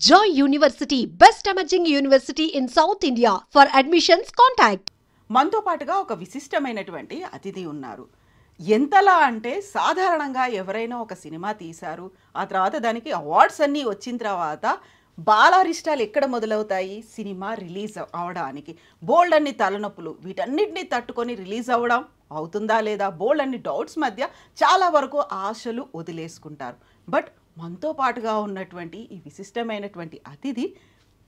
Joy University, best emerging university in South India. For admissions, contact. మనతో పాటుగా ఒక విశిష్టమైనటువంటి అతిథి ఉన్నారు. ఎంతలా అంటే సాధారణంగా ఎవరైనా ఒక సినిమా తీశారు, ఆ తర్వాత దానికి అవార్డ్స్ అన్నీ వచ్చిన తర్వాత బాలారిష్టాలు ఎక్కడ మొదలవుతాయి? సినిమా రిలీజ్ అవడానికి. బోల్డ్ అన్ని తలనొప్పులు, వీటన్నిటిని తట్టుకొని రిలీజ్ అవ్వడం అవుతుందా లేదా, బోల్డ్ అన్ని డౌట్స్ మధ్య చాలా వరకు ఆశలు వదిలేసుకుంటారు. బట్ మనతో పాటుగా ఉన్నటువంటి ఈ విశిష్టమైనటువంటి అతిథి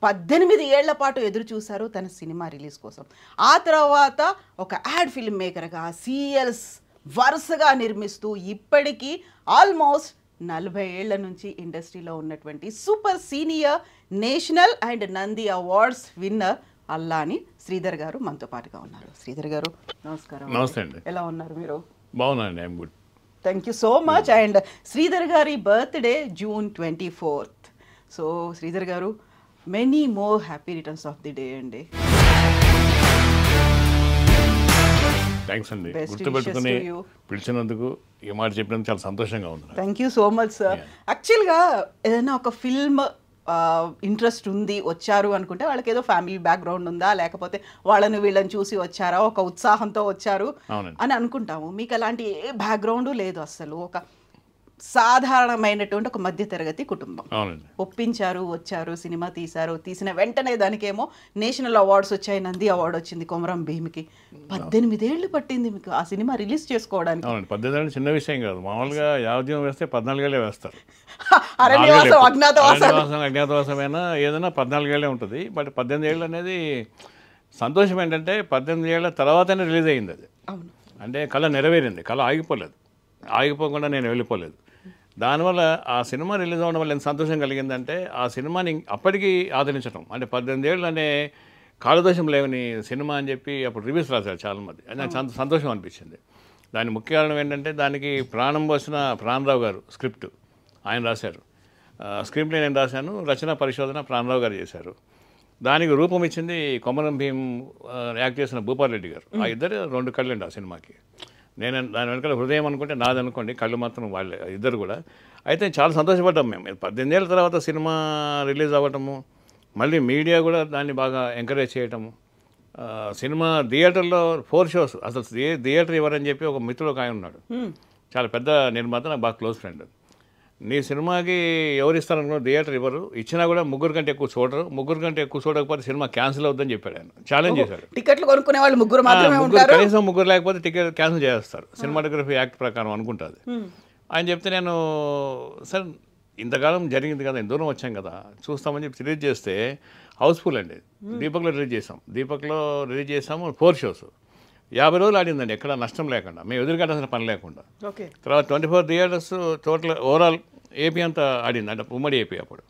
18 ఏళ్ల పాటు ఎదురు చూశారు తన సినిమా రిలీజ్ కోసం. ఆ తర్వాత ఒక యాడ్ ఫిల్మ్ మేకర్గా సీరియల్స్ వరుసగా నిర్మిస్తూ ఇప్పటికీ ఆల్మోస్ట్ 40 ఏళ్ల నుంచి ఇండస్ట్రీలో ఉన్నటువంటి super senior national and Nandi awards winner Allani Sridhar గారు మనతో పాటుగా ఉన్నారు. శ్రీధర్ గారు నమస్కారం. నమస్తే అండి. ఎలా ఉన్నారు మీరు? బాగున్నానండి. I'm good. Thank you so much. And Sridhar గారి birthday June 24th. So Sridhar garu, many more happy returns of the day అండి. థ్యాంక్స్ అండి. గుర్తుపెట్టుకుని పిలిచినందుకు, ఈ మాట చెప్పినందుకు చాలా సంతోషంగా ఉంది. Thank you so much sir. యాక్చువల్గా ఏదైనా ఒక ఫిల్మ్ ఇంట్రెస్ట్ ఉంది, వచ్చారు అనుకుంటే వాళ్ళకి ఏదో ఫ్యామిలీ బ్యాక్గ్రౌండ్ ఉందా, లేకపోతే వాళ్ళని వీళ్ళని చూసి వచ్చారా, ఒక ఉత్సాహంతో వచ్చారు అని అనుకుంటాము. మీకు అలాంటి ఏ బ్యాక్గ్రౌండ్ లేదు అసలు. ఒక సాధారణమైనటువంటి ఒక మధ్యతరగతి కుటుంబం. ఒప్పించారు, వచ్చారు, సినిమా తీశారు. తీసిన వెంటనే దానికేమో నేషనల్ అవార్డ్స్ వచ్చాయి, నంది అవార్డు వచ్చింది కొమరం భీమ్కి. 18 ఏళ్ళు పట్టింది మీకు ఆ సినిమా రిలీజ్ చేసుకోవడానికి. 18 ఏళ్ళు చిన్న విషయం కాదు. మామూలుగా యావజ్యం వేస్తే 14 ఏళ్ళే వేస్తారు. అజ్ఞాతవాసమైనా ఏదైనా 14 ఏళ్ళే ఉంటుంది. బట్ 18 ఏళ్ళు అనేది సంతోషం. ఏంటంటే 18 ఏళ్ళ తర్వాతనే రిలీజ్ అయ్యింది అది. అంటే కళ నెరవేరింది, కళ ఆగిపోలేదు. ఆగిపోకుండా నేను వెళ్ళిపోలేదు. దానివల్ల ఆ సినిమా రిలీజ్ అవ్వడం వల్ల ఎంత సంతోషం కలిగిందంటే, ఆ సినిమాని అప్పటికీ ఆదరించడం. అంటే 18 ఏళ్ళు అనే కాలదోషం లేవని సినిమా అని చెప్పి అప్పుడు రివ్యూస్ రాశారు చాలామంది. అది నాకు సంతోషం అనిపించింది. దాని ముఖ్య కారణం ఏంటంటే, దానికి ప్రాణం పోసిన ప్రాణరావు గారు స్క్రిప్ట్ ఆయన రాశారు. స్క్రిప్ట్ నేను రాశాను, రచన పరిశోధన ప్రాణరావు గారు చేశారు. దానికి రూపం ఇచ్చింది కొమరం భీమ్ యాక్ట్ చేసిన భూపాల్ రెడ్డి గారు. ఆ ఇద్దరు 2 కళ్ళండి ఆ సినిమాకి. నేను దాని వెనకాల హృదయం అనుకుంటే నాదనుకోండి, కళ్ళు మాత్రం వాళ్ళే ఇద్దరు కూడా. అయితే చాలా సంతోషపడ్డాం మేము. 18 ఏళ్ళ తర్వాత సినిమా రిలీజ్ అవ్వటము, మళ్ళీ మీడియా కూడా దాన్ని బాగా ఎంకరేజ్ చేయటము. సినిమా థియేటర్లో 4 షోస్. అసలు థియేటర్ ఇవ్వరని చెప్పి ఒక మిత్రుడు ఒక ఆయన ఉన్నాడు, చాలా పెద్ద నిర్మాత, నాకు బాగా క్లోజ్ ఫ్రెండ్. నీ సినిమాకి ఎవరు ఇస్తారనుకున్న థియేటర్ ఇవ్వరు, ఇచ్చినా కూడా 3 కంటే ఎక్కువ చూడరు, 3 కంటే ఎక్కువ చూడకపోతే సినిమా క్యాన్సిల్ అవుతుందని చెప్పాడు ఆయన. ఛాలెంజ్ చేశాడు. టికెట్లు కొనుక్కునే వాళ్ళు 3 మాత్రమే ఉంటారు, కనీసం 3 లేకపోతే టికెట్ క్యాన్సిల్ చేస్తారు, సినిమాటోగ్రఫీ యాక్ట్ ప్రకారం అనుకుంటుంది. ఆయన చెప్తే నేను సార్ ఇంతకాలం జరిగింది కదా, ఇంత దూరం వచ్చాం కదా, చూస్తామని చెప్పి రిలీజ్ చేస్తే హౌస్ఫుల్ అండి. దీపక్లో రిలీజ్ చేసాము 4 షోస్. 50 రోజులు ఆడిందండి, ఎక్కడ నష్టం లేకుండా, మేము ఎదురుగట్టాల్సిన పని లేకుండా. తర్వాత 24 థియేటర్స్ టోటల్ ఓవరాల్ ఏపీ అంతా ఆడింది, అంటే ఉమ్మడి ఏపీ. అప్పుడు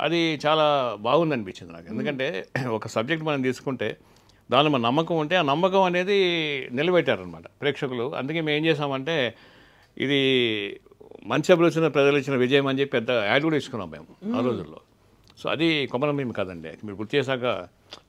అది చాలా బాగుంది అనిపించింది నాకు. ఎందుకంటే ఒక సబ్జెక్ట్ మనం తీసుకుంటే దానిలో మన నమ్మకం ఉంటే ఆ నమ్మకం అనేది నిలబెట్టారనమాట ప్రేక్షకులు. అందుకే మేము ఏం చేసామంటే, ఇది మంచి అభిరుచిన ప్రజలు ఇచ్చిన విజయం అని చెప్పి పెద్ద యాడ్ కూడా ఇచ్చుకున్నాం మేము ఆ రోజుల్లో. సో అది కొమరం భీమ్ కదండి. మీరు గుర్తు చేశాక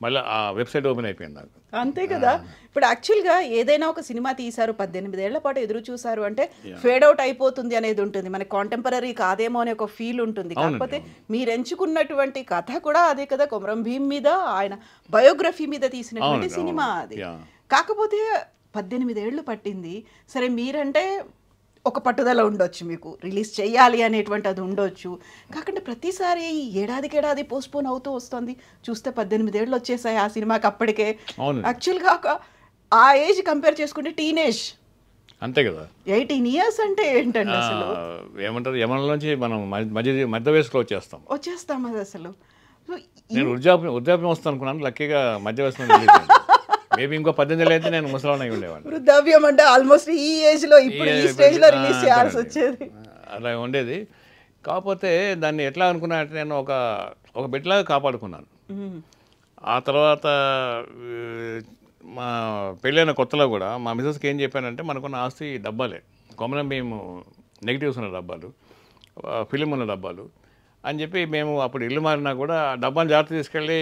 మళ్ళీ ఆ వెబ్సైట్ ఓపెన్ అయిపోయింది నాకు. అంతే కదా. ఇప్పుడు యాక్చువల్గా ఏదైనా ఒక సినిమా తీశారు, 18 ఏళ్ల పాటు ఎదురు చూసారు అంటే ఫేడ్ అవుట్ అయిపోతుంది అనేది ఉంటుంది, మనకి కాంటెంపరీ కాదేమో అనే ఒక ఫీల్ ఉంటుంది. కాకపోతే మీరు ఎంచుకున్నటువంటి కథ కూడా అదే కదా, కొమరం భీమ్ మీద, ఆయన బయోగ్రఫీ మీద తీసినటువంటి సినిమా అది. కాకపోతే 18 ఏళ్ళు పట్టింది. సరే, మీరంటే ఒక పట్టుదల ఉండొచ్చు, మీకు రిలీజ్ చేయాలి అనేటువంటి అది ఉండొచ్చు. కాకుండా ప్రతిసారి ఏడాదికేడాది పోస్ట్పోన్ అవుతూ వస్తుంది. చూస్తే 18 ఏళ్ళు వచ్చేసాయి ఆ సినిమాకి అప్పటికే. యాక్చువల్గా ఆ ఏజ్ కంపేర్ చేసుకుంటే టీనేజ్ అంతే కదా. 18 years అంటే ఏంటండి అసలు? ఏమంటారు, యమన్లోంచి మనం మధ్య వయసులో వచ్చేస్తాం అది అసలు. నేను వృద్ధాప్యం వస్తాను అనుకున్నాను, లక్కీగా మధ్య వయసులో. మేబీ ఇంకో 18 ఏళ్ళు అయితే నేను ముసలాన్ అయి ఉండేవాడిని. వృద్ధాప్యం అంటే ఆల్మోస్ట్ ఈ ఏజ్లో, ఇప్పుడు ఈ స్టేజ్లో రిలీజ్ చేయాల్సి వచ్చేది, అలా ఉండేది. కాకపోతే దాన్ని ఎట్లా అనుకున్నా అంటే, నేను ఒక బిడ్డలాగా కాపాడుకున్నాను. ఆ తర్వాత మా పెళ్ళైన కొత్తలో కూడా మా మిసెస్కి ఏం చెప్పానంటే, మనకున్న ఆస్తి డబ్బాలే, కొమరం భీమ్ నెగిటివ్స్ ఉన్న డబ్బాలు, ఫిలిం ఉన్న డబ్బాలు అని చెప్పి, మేము అప్పుడు ఇల్లు మారినా కూడా డబ్బాలు జాగ్రత్త తీసుకెళ్ళి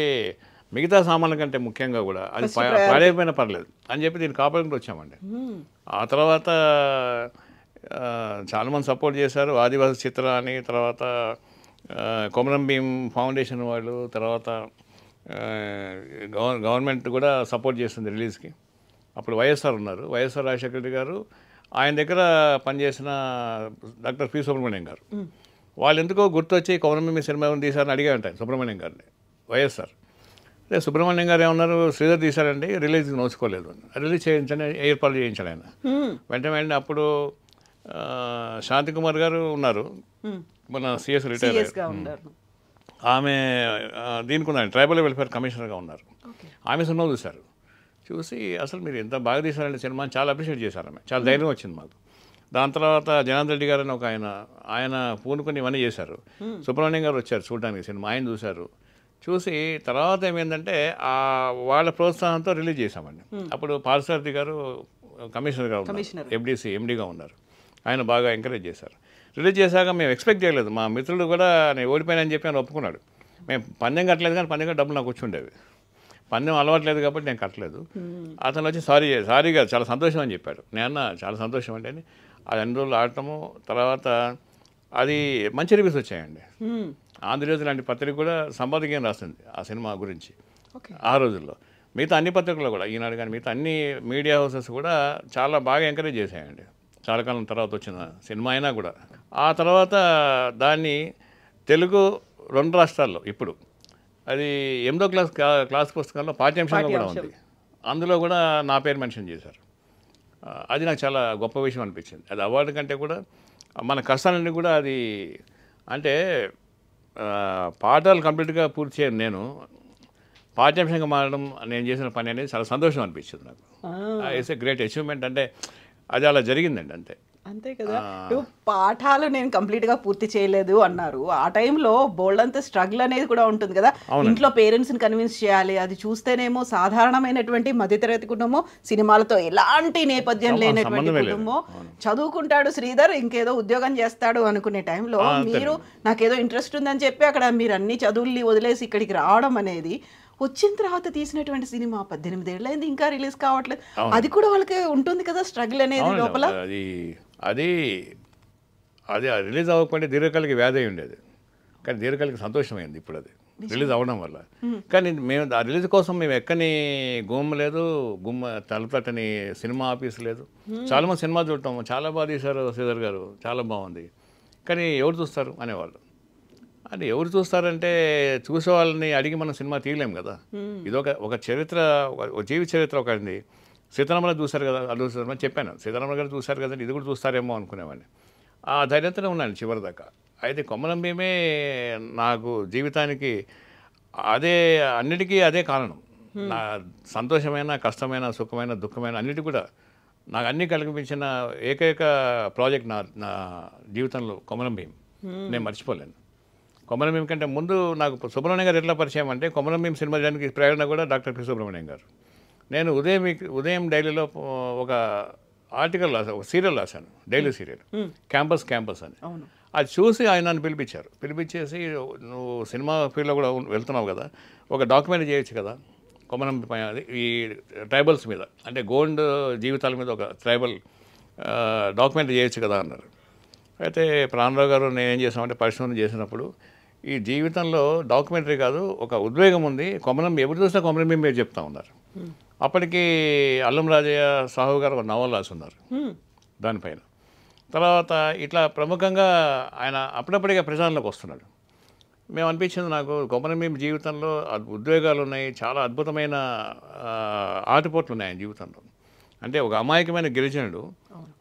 మిగతా సామాన్ల కంటే ముఖ్యంగా కూడా అది పాడైపోయినా పర్లేదు అని చెప్పి దీన్ని కాపాడుకుంటూ వచ్చామండి. ఆ తర్వాత చాలామంది సపోర్ట్ చేశారు. ఆదివాసి చిత్ర అని, తర్వాత కొమరం భీం ఫౌండేషన్ వాళ్ళు, తర్వాత గవర్నమెంట్ కూడా సపోర్ట్ చేస్తుంది రిలీజ్కి. అప్పుడు వైఎస్ఆర్ ఉన్నారు, వైఎస్ఆర్ రాజశేఖర రెడ్డి గారు, ఆయన దగ్గర పనిచేసిన డాక్టర్ పి సుబ్రహ్మణ్యం గారు, వాళ్ళు ఎందుకో గుర్తొచ్చి కొమరం భీం సినిమా తీశారని అడిగారంట సుబ్రహ్మణ్యం గారిని వైఎస్ఆర్. అదే సుబ్రహ్మణ్యం గారు ఏమన్నారు, శ్రీధర్ తీశారండి, రిలీజ్కి నోచుకోలేదు, రిలీజ్ చేయించండి, ఏర్పాటు చేయించాడు ఆయన వెంటనే. అప్పుడు శాంతికుమార్ గారు ఉన్నారు, మన సిఎస్ రిటైర్, ఆమె దీనికి ఉన్నారు, ట్రైబల్ వెల్ఫేర్ కమిషనర్గా ఉన్నారు. ఆమె సినిమా చూశారు, చూసి అసలు మీరు ఎంత బాగా తీశారంటే సినిమా చాలా అప్రిషియేట్ చేశారు. ఆమె చాలా ధైర్యం వచ్చింది మాకు. దాని తర్వాత జనార్దన్ రెడ్డి గారు అని ఒక ఆయన పూనుకొని ఇవన్నీ చేశారు. సుబ్రహ్మణ్యం గారు వచ్చారు చూడడానికి సినిమా, ఆయన చూశారు. చూసి తర్వాత ఏమైందంటే వాళ్ళ ప్రోత్సాహంతో రిలీజ్ చేశామండి. అప్పుడు పార్సారథి గారు కమిషనర్గా ఉన్నారు, ఎండీగా ఉన్నారు, ఆయన బాగా ఎంకరేజ్ చేశారు. రిలీజ్ చేశాక మేము ఎక్స్పెక్ట్ చేయలేదు, మా మిత్రుడు కూడా నేను ఓడిపోయానని చెప్పి ఆయన ఒప్పుకున్నాడు. మేము పందెం కట్టలేదు, కానీ పందెం డబ్బులు నాకు వచ్చుండేవి, పందెం అలవాట్లేదు కాబట్టి నేను కట్టలేదు. అతను వచ్చి సారీగా చాలా సంతోషం అని చెప్పాడు. నేను చాలా సంతోషం అంటే అని అది 2 రోజులు ఆడటము, తర్వాత అది మంచి రివ్యూస్ వచ్చాయండి. ఆంధ్రజ్యోతి లాంటి పత్రిక కూడా సంపాదకీయం రాస్తుంది ఆ సినిమా గురించి ఆ రోజుల్లో. మిగతా అన్ని పత్రికలు కూడా, ఈనాడు కానీ మిగతా అన్ని మీడియా హౌసెస్ కూడా చాలా బాగా ఎంకరేజ్ చేశాయండి. చాలా కాలం తర్వాత వచ్చిన సినిమా అయినా కూడా. ఆ తర్వాత దాన్ని తెలుగు 2 రాష్ట్రాల్లో ఇప్పుడు అది 8వ క్లాస్ పుస్తకంలో పాఠ్యాంశంగా కూడా ఉంది, అందులో కూడా నా పేరు మెన్షన్ చేశారు. అది నాకు చాలా గొప్ప విషయం అనిపించింది. అది అవార్డు కంటే కూడా మన కష్టాలన్నీ కూడా అది, అంటే పాఠాలు కంప్లీట్గా పూర్తి చేయను నేను, పాఠ్యాంశంగా మారడం నేను చేసిన పని అనేది చాలా సంతోషం అనిపించింది నాకు. It's a great achievement. అంటే అది అలా జరిగిందండి, అంతే కదా. పాఠాలు నేను కంప్లీట్గా పూర్తి చేయలేదు అన్నారు, ఆ టైంలో బోల్డ్ అంత స్ట్రగుల్ అనేది కూడా ఉంటుంది కదా. ఇంట్లో పేరెంట్స్ని కన్విన్స్ చేయాలి, అది చూస్తేనేమో సాధారణమైనటువంటి మధ్యతరగతి కుటుంబం, సినిమాలతో ఎలాంటి నేపథ్యం లేనటువంటి కుటుంబం, చదువుకుంటాడు శ్రీధర్, ఇంకేదో ఉద్యోగం చేస్తాడు అనుకునే టైంలో మీరు నాకేదో ఇంట్రెస్ట్ ఉందని చెప్పి అక్కడ మీరు అన్ని చదువుల్ని వదిలేసి ఇక్కడికి రావడం అనేది, వచ్చిన తర్వాత తీసినటువంటి సినిమా 18 ఏళ్ళైంది ఇంకా రిలీజ్ కావట్లేదు, అది కూడా వాళ్ళకి ఉంటుంది కదా స్ట్రగుల్ అనేది లోపల. అది రిలీజ్ అవ్వకపోతే దీర్ఘకాలిక వ్యాధి అయి ఉండేది, కానీ దీర్ఘకాలిక సంతోషమైంది ఇప్పుడు అది రిలీజ్ అవ్వడం వల్ల. కానీ మేము ఆ రిలీజ్ కోసం మేము ఎక్కని గుమ్మ తలపట్టని సినిమా ఆఫీస్ లేదు. చాలామంది సినిమా చూడటం, చాలా బాగా తీశారు శ్రీధర్ గారు, చాలా బాగుంది, కానీ ఎవరు చూస్తారు అనేవాళ్ళు. అంటే ఎవరు చూస్తారంటే చూసే వాళ్ళని అడిగి మనం సినిమా తీయలేం కదా. ఇదొక చరిత్ర, ఒక జీవిత చరిత్ర ఒకటి. సీతారామరావు చూశారు కదా, అల్లు చెప్పాను, సీతారామరావు గారు చూశారు కదండి, ఇది కూడా చూస్తారేమో అనుకునేవాడిని. ఆ ధైర్యంతోనే ఉన్నాను చివరిదాకా. అయితే కొమరం భీమే నాకు జీవితానికి అన్నిటికీ అదే కారణం. నా సంతోషమైన, కష్టమైన, సుఖమైన, దుఃఖమైన అన్నిటి కూడా నాకు అన్నీ కల్పించిన ఏకైక ప్రాజెక్ట్ నా జీవితంలో కొమరం భీం. నేను మర్చిపోలేను. కొమరం భీం కంటే ముందు నాకు సుబ్రహ్మణ్యం గారు ఎట్లా పరిచయం అంటే, కొమరం భీం సినిమా చేయడానికి ప్రేరణ కూడా డాక్టర్ పి సుబ్రహ్మణ్యం గారు. నేను ఉదయం డైలీలో ఒక ఆర్టికల్ రాశాను, ఒక సీరియల్ రాశాను, డైలీ సీరియల్, క్యాంపస్ అని. అది చూసి ఆయన నన్ను పిలిపించేసి నువ్వు సినిమా ఫీల్డ్లో కూడా వెళ్తున్నావు కదా, ఒక డాక్యుమెంటరీ చేయొచ్చు కదా కొమరం ఈ ట్రైబల్స్ మీద, అంటే గోండ్ జీవితాల మీద ఒక ట్రైబల్ డాక్యుమెంటరీ చేయొచ్చు కదా అన్నారు. అయితే ప్రాణరావు గారు నేనేం చేసామంటే పరిశోధన చేసినప్పుడు, ఈ జీవితంలో డాక్యుమెంటరీ కాదు, ఒక ఉద్వేగం ఉంది, ఎప్పుడు చూసినా కొమరం భీం మీరు చెప్తా ఉన్నారు. అప్పటికి అల్లం రాజయ్య సాహు గారు ఒక నవల రాసి ఉన్నారు దానిపైన. తర్వాత ఇట్లా ప్రముఖంగా ఆయన అప్పుడప్పటిగా ప్రజల్లోకి వస్తున్నాడు. మేము అనిపించింది నాకు, కొమరం భీం జీవితంలో ఉద్వేగాలు ఉన్నాయి, చాలా అద్భుతమైన ఆటుపోట్లు ఉన్నాయి ఆయన జీవితంలో. అంటే ఒక అమాయకమైన గిరిజనుడు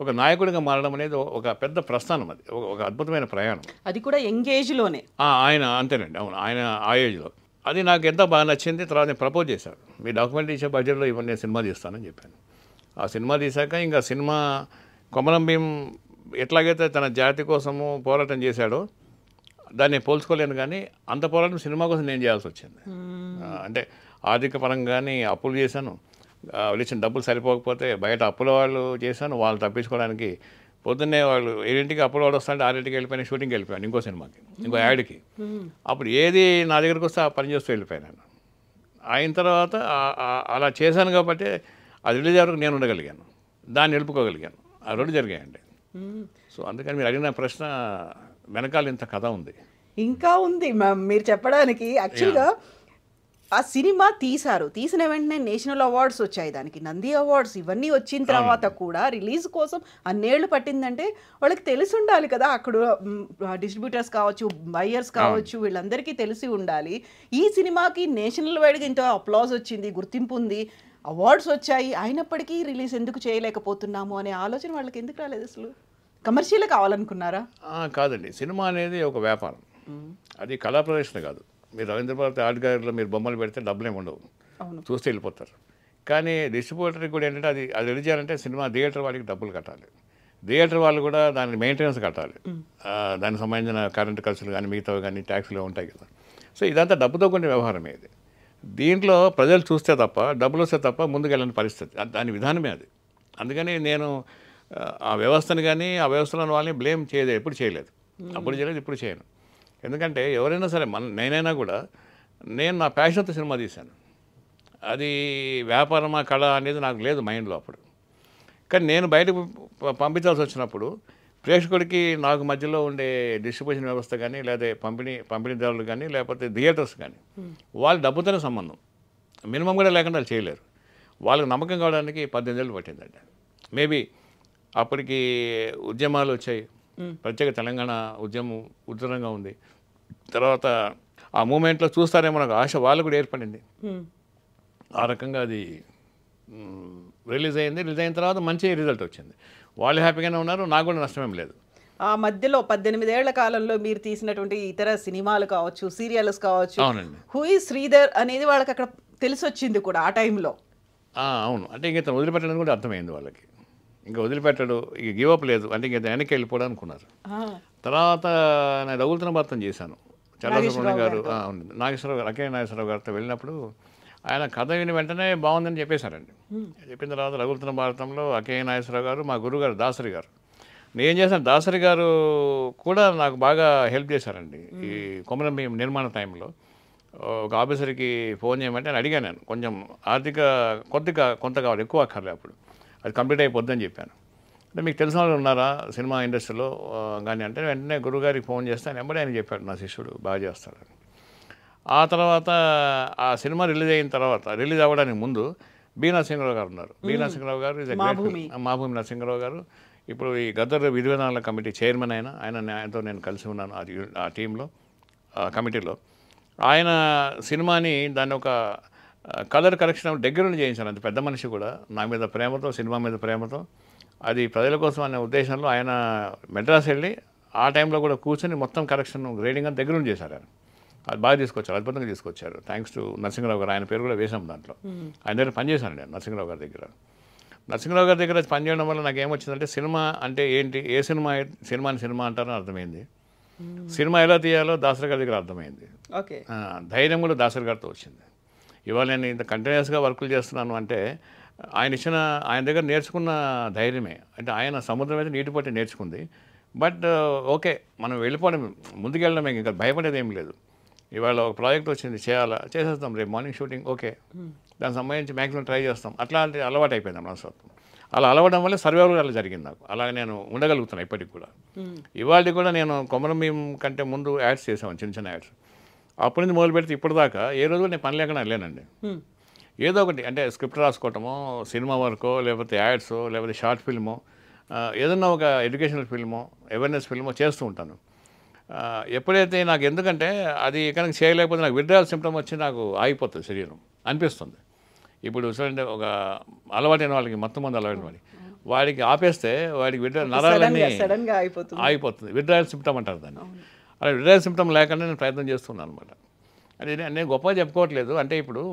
ఒక నాయకుడిగా మారడం అనేది ఒక పెద్ద ప్రస్థానం, అది ఒక అద్భుతమైన ప్రయాణం, అది కూడా యంగ్ ఏజ్లోనే. ఆయన అంతేనండి, అవును, ఆయన ఆ ఏజ్లో. అది నాకు ఎంత బాగా నచ్చింది. తర్వాత నేను ప్రపోజ్ చేశాను, మీ డాక్యుమెంటరీ ఇచ్చే బడ్జెట్లో ఇవన్నీ నేను సినిమా తీస్తానని చెప్పాను. ఆ సినిమా తీశాక ఇంకా సినిమా కొమరం భీం ఎట్లాగైతే తన జాతి కోసము పోరాటం చేశాడో దాన్ని పోల్చుకోలేను, కానీ అంత పోరాటం సినిమా కోసం నేను చేయాల్సి వచ్చింది. అంటే ఆర్థిక పరంగా కానీ అప్పులు చేశాను, ఇచ్చిన డబ్బులు సరిపోకపోతే బయట అప్పుల వాళ్ళు చేశాను, వాళ్ళు తప్పించుకోవడానికి పొద్దున్నే వాళ్ళు 7ంటికి అప్పుల వాడు వస్తాంటే 6ంటికి వెళ్ళిపోయిన షూటింగ్కి వెళ్ళిపోయాను, ఇంకో సినిమాకి, ఇంకో యాడ్కి. అప్పుడు ఏది నా దగ్గరకు వస్తే ఆ పని చేస్తూ వెళ్ళిపోయాను. అయిన తర్వాత అలా చేశాను కాబట్టి అది రిలీజ్ వరకు నేను ఉండగలిగాను, దాన్ని నిలుపుకోగలిగాను. ఆ రెండు జరిగాయండి. సో అందుకని మీరు అడిగిన ప్రశ్న వెనకాల ఇంత కథ ఉంది. ఇంకా ఉంది మ్యామ్ మీరు చెప్పడానికి. యాక్చువల్గా ఆ సినిమా తీసిన వెంటనే నేషనల్ అవార్డ్స్ వచ్చాయి, దానికి నంది అవార్డ్స్ ఇవన్నీ వచ్చిన తర్వాత కూడా రిలీజ్ కోసం అన్నేళ్ళు పట్టిందంటే వాళ్ళకి తెలిసి ఉండాలి కదా, అక్కడ డిస్ట్రిబ్యూటర్స్ కావచ్చు, బయ్యర్స్ కావచ్చు, వీళ్ళందరికీ తెలిసి ఉండాలి. ఈ సినిమాకి నేషనల్ వైడ్గా ఇంత అప్లాజ్ వచ్చింది, గుర్తింపు ఉంది, అవార్డ్స్ వచ్చాయి, అయినప్పటికీ రిలీజ్ ఎందుకు చేయలేకపోతున్నాము అనే ఆలోచన వాళ్ళకి ఎందుకు రాలేదు? అసలు కమర్షియల్ కావాలనుకున్నారా? కాదండి, సినిమా అనేది ఒక వ్యాపారం, అది కళా ప్రదర్శన కాదు. మీరు రవీంద్ర భారతి ఆర్ట్ గ్యాలరీలో మీరు బొమ్మలు పెడితే డబ్బులు ఏమి ఉండవు, చూస్తే వెళ్ళిపోతారు. కానీ డిస్ట్రిబ్యూటర్కి కూడా ఏంటంటే అది రిలీజ్ చేయాలంటే సినిమా థియేటర్ వాళ్ళకి డబ్బులు కట్టాలి, థియేటర్ వాళ్ళు కూడా దాని మెయింటెనెన్స్ కట్టాలి, దానికి సంబంధించిన కరెంట్ ఖర్చులు కానీ మిగతావి కానీ ట్యాక్స్లు ఉంటాయి కదా. సో ఇదంతా డబ్బుతో కూడిన వ్యవహారమే ఇది. దీంట్లో ప్రజలు చూస్తే తప్ప, డబ్బులు వస్తే తప్ప ముందుకు వెళ్ళని పరిస్థితి, దాని విధానమే అది. అందుకని నేను ఆ వ్యవస్థను కానీ ఆ వ్యవస్థలను వాళ్ళని బ్లేమ్ ఎప్పుడు చేయలేదు, అప్పుడు చేయలేదు, ఇప్పుడు చేయను. ఎందుకంటే ఎవరైనా సరే నేనైనా కూడా నేను నా ప్యాషన్తో సినిమా తీశాను, అది వ్యాపారమా కళ అనేది నాకు లేదు మైండ్లో అప్పుడు. కానీ నేను బయటకు పంపించాల్సి వచ్చినప్పుడు ప్రేక్షకుడికి నాకు మధ్యలో ఉండే డిస్ట్రిబ్యూషన్ వ్యవస్థ కానీ, లేదా పంపిణీదారులు కానీ, లేకపోతే థియేటర్స్ కానీ, వాళ్ళు డబ్బుతోనే సంబంధం, మినిమం కూడా లేకుండా వాళ్ళు చేయలేరు. వాళ్ళకి నమ్మకం కావడానికి 18 ఏళ్ళు పట్టిందండి. మేబీ అప్పటికి ఉద్యమాలు వచ్చాయి, ప్రత్యేక తెలంగాణ ఉద్యమం ఉధృతంగా ఉంది. తర్వాత ఆ మూమెంట్లో చూస్తారేమో నాకు ఆశ వాళ్ళు కూడా ఏర్పడింది. ఆ రకంగా అది రిలీజ్ అయింది. రిలీజ్ అయిన తర్వాత మంచి రిజల్ట్ వచ్చింది, వాళ్ళు హ్యాపీగానే ఉన్నారు, నాకు కూడా నష్టమేం లేదు. ఆ మధ్యలో 18 ఏళ్ల కాలంలో మీరు తీసినటువంటి ఇతర సినిమాలు కావచ్చు, సీరియల్స్ కావచ్చు, అవునండి, హూ ఈజ్ శ్రీధర్ అనేది వాళ్ళకి అక్కడ తెలిసి వచ్చింది కూడా ఆ టైంలో. అవును, అంటే ఇంక వదిలిపెట్టడం కూడా అర్థమైంది వాళ్ళకి, ఇంకా వదిలిపెట్టడు, ఇక గివప్ లేదు, అంటే ఇంక వెనక్కి వెళ్ళిపోవడం అనుకున్నారు. తర్వాత నేను రఘుతున్న భర్తం చేశాను, చంద్రసుబ్రహ్మణ్యం గారు, నాగేశ్వరరావు గారు, అకే నాగేశ్వరరావు గారితో వెళ్ళినప్పుడు ఆయన కథ విని వెంటనే బాగుందని చెప్పేశారండి. చెప్పిన తర్వాత రఘుతున్న భారతంలో అకే నాగేశ్వరరావు గారు, మా గురువు గారు దాసరి గారు, నేను చేశాను, దాసరి గారు కూడా నాకు బాగా హెల్ప్ చేశారండి. ఈ కొమరం భీం నిర్మాణ టైంలో ఒక ఆఫీసర్కి ఫోన్ చేయమంటే నేను అడిగాను, నేను కొంచెం ఆర్థిక కొంత కావాలి, ఎక్కువ అక్కర్లే, అప్పుడు అది కంప్లీట్ అయిపోద్దని చెప్పాను. అంటే మీకు తెలిసిన వాళ్ళు ఉన్నారా సినిమా ఇండస్ట్రీలో కానీ అంటే వెంటనే గురువుగారికి ఫోన్ చేస్తే వెంబడి ఆయన చెప్పాడు, నా శిష్యుడు బాగా చేస్తాడని. ఆ తర్వాత ఆ సినిమా రిలీజ్ అవ్వడానికి ముందు బి నరసింహరావు గారు ఉన్నారు. బి నరసింహరావు గారు ఇస్ మాభూమి నరసింహరావు గారు ఇప్పుడు ఈ గద్దర్ విధి విధానాల కమిటీ చైర్మన్. ఆయనతో నేను కలిసి ఉన్నాను ఆ టీంలో, కమిటీలో. ఆయన సినిమాని దాన్ని ఒక కలర్ కరెక్షన్ దగ్గరుండి చేయించాను. అంత పెద్ద మనిషి కూడా నా మీద ప్రేమతో, సినిమా మీద ప్రేమతో, అది ప్రజల కోసం అనే ఉద్దేశంలో ఆయన మెడ్రాస్ వెళ్ళి ఆ టైంలో కూడా కూర్చొని మొత్తం కరెక్షన్ గ్రేడింగ్ అని దగ్గరుండి చేశారు. ఆయన అది బాగా తీసుకొచ్చారు, అద్భుతంగా తీసుకొచ్చారు. థ్యాంక్స్ టు నరసింహరావు గారు, ఆయన పేరు కూడా వేసాం దాంట్లో. ఆయన దగ్గర పనిచేశాను నేను నరసింహరావు గారి దగ్గర. నరసింహరావు గారి దగ్గర పనిచేయడం వల్ల నాకు ఏమొచ్చిందంటే, సినిమా అంటే ఏంటి, ఏ సినిమా అంటారని అర్థమైంది. సినిమా ఎలా తీయాలో దాసరి గారి దగ్గర అర్థమైంది. ఓకే, ధైర్యం కూడా దాసరి గారితో వచ్చింది. ఇవాళ నేను ఇంత కంటిన్యూస్గా వర్కులు చేస్తున్నాను అంటే ఆయన దగ్గర నేర్చుకున్న ధైర్యమే. అంటే ఆయన సముద్రం అయితే నీటి పట్టి నేర్చుకుంది. బట్ ఓకే, మనం వెళ్ళిపోవడం, ముందుకెళ్ళడమే, ఇంకా భయపడేది ఏం లేదు. ఇవాళ ఒక ప్రాజెక్ట్ వచ్చింది, చేసేస్తాం, రేపు మార్నింగ్ షూటింగ్, ఓకే, దానికి సంబంధించి మ్యాక్సిమం ట్రై చేస్తాం. అట్లాంటి అలవాటు అయిపోయింది మనస్తత్వం. అలా అలవడం వల్ల సర్వైవల్ అలా జరిగింది నాకు. అలాగే నేను ఉండగలుగుతాను ఇప్పటికి కూడా. ఇవాళ కూడా నేను కొమరం భీం కంటే ముందు యాడ్స్ చేసాను, చిన్న యాడ్స్. అప్పటి నుంచి మొదలు పెడితే ఇప్పుడు దాకా ఏ రోజు నేను పని లేకుండా వెళ్ళానండి. ఏదో ఒకటి, అంటే స్క్రిప్ట్ రాసుకోవటమో, సినిమా వర్కో, లేకపోతే యాడ్సో, లేకపోతే షార్ట్ ఫిల్మో, ఏదన్నా ఒక ఎడ్యుకేషనల్ ఫిల్మో, అవేర్నెస్ ఫిల్మో చేస్తూ ఉంటాను. ఎప్పుడైతే నాకు, ఎందుకంటే అది కనుక చేయలేకపోతే నాకు విత్డ్రాయల్ సింప్టమ్ వచ్చి నాకు ఆగిపోతుంది శరీరం అనిపిస్తుంది. ఇప్పుడు చూడండి, ఒక అలవాటైన వాళ్ళకి, మొత్తం మంది అలవాటైన వాడికి ఆపేస్తే వాడికి నరాలన్నీ ఆగిపోతుంది, విత్డ్రాయల్ సింప్టమ్ అంటారు దాన్ని. అలా విత్డ్రాయల్ సింప్టమ్ లేకుండా నేను ప్రయత్నం చేస్తున్నాను అనమాట. అది నేను గొప్పగా చెప్పుకోవట్లేదు, అంటే ఇప్పుడు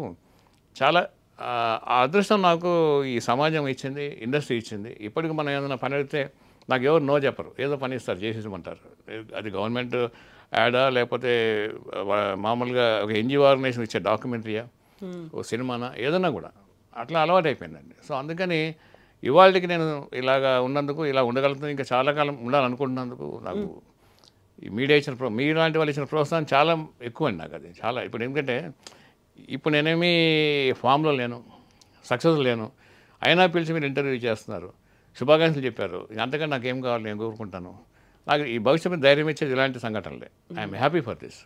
చాలా ఆ అదృష్టం నాకు ఈ సమాజం ఇచ్చింది, ఇండస్ట్రీ ఇచ్చింది. ఇప్పటికి మనం ఏదైనా పని అడిగితే నాకు ఎవరు నో చెప్పరు, ఏదో పని ఇస్తారు, చేసేసమంటారు. అది గవర్నమెంట్ యాడా, లేకపోతే మామూలుగా ఒక ఎన్జిఓ ఆర్గనైజేషన్ ఇచ్చే డాక్యుమెంటరీయా, ఓ సినిమానా, ఏదన్నా కూడా అట్లా అలవాటు అయిపోయిందండి. సో అందుకని ఇవాళకి నేను ఇలాగా ఉన్నందుకు, ఇలా ఉండగలుగుతుంది, ఇంకా చాలా కాలం ఉండాలనుకుంటున్నందుకు నాకు ఈ మీడియా ఇచ్చిన మీలాంటి వాళ్ళు ఇచ్చిన ప్రోత్సాహం చాలా ఎక్కువ అండి నాకు. అది చాలా, ఇప్పుడు ఎందుకంటే ఇప్పుడు నేనేమి ఫామ్లో లేను, సక్సెస్ లేను, అయినా పిలిచి మీరు ఇంటర్వ్యూ చేస్తున్నారు, శుభాకాంక్షలు చెప్పారు, అంతకంటే నాకేం కావాలి, నేను కోరుకుంటాను. నాకు ఈ భవిష్యత్తు ధైర్యం ఇచ్చేది ఇలాంటి సంఘటనలే. I'm happy for this.